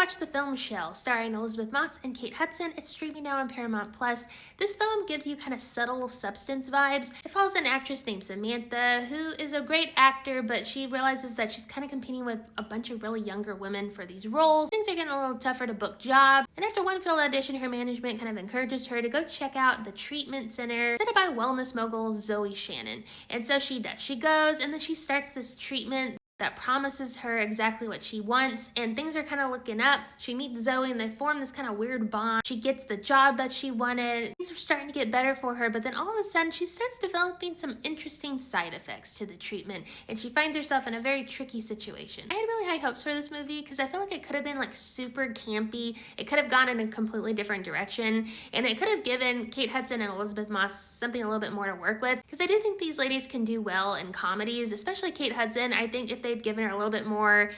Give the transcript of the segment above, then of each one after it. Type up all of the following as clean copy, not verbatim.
watch the film Shell, starring Elizabeth Moss and Kate Hudson. It's streaming now on Paramount Plus. This film gives you kind of subtle substance vibes. It follows an actress named Samantha, who is a great actor, but she realizes that she's kind of competing with a bunch of really younger women for these roles. Things are getting a little tougher to book jobs, and after one failed audition, her management kind of encourages her to go check out the treatment center set up by wellness mogul Zoe Shannon. And so she does. She goes, and then she starts this treatment that promises her exactly what she wants, and things are kind of looking up. She meets Zoe and they form this kind of weird bond. She gets the job that she wanted. Things are starting to get better for her, but then all of a sudden she starts developing some interesting side effects to the treatment, and she finds herself in a very tricky situation. I had really high hopes for this movie because I feel like it could have been like super campy. It could have gone in a completely different direction, and it could have given Kate Hudson and Elizabeth Moss something a little bit more to work with, because I do think these ladies can do well in comedies, especially Kate Hudson. I think if they'd given her a little bit more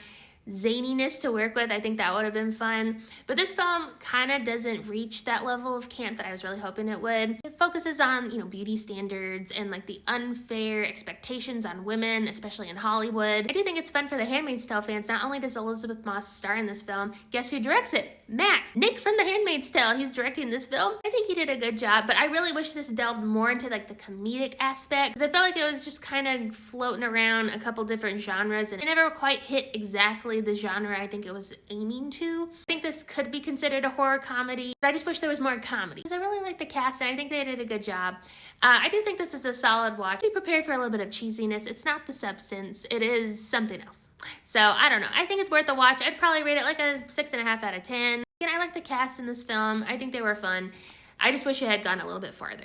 zaniness to work with, I think that would have been fun. But this film kind of doesn't reach that level of camp that I was really hoping it would. It focuses on, beauty standards and like the unfair expectations on women, especially in Hollywood. I do think it's fun for the Handmaid's Tale fans. Not only does Elizabeth Moss star in this film, guess who directs it? Max. Nick from The Handmaid's Tale. He's directing this film. I think he did a good job, but I really wish this delved more into like the comedic aspect, because I felt like it was just kind of floating around a couple different genres and it never quite hit exactly the genre I think it was aiming to. I think this could be considered a horror comedy, but I just wish there was more comedy, because I really like the cast and I think they did a good job. I do think this is a solid watch. Be prepared for a little bit of cheesiness. It's not The Substance. It is something else. So I don't know. I think it's worth a watch. I'd probably rate it like a 6.5 out of 10. And I like the cast in this film. I think they were fun. I just wish it had gone a little bit farther.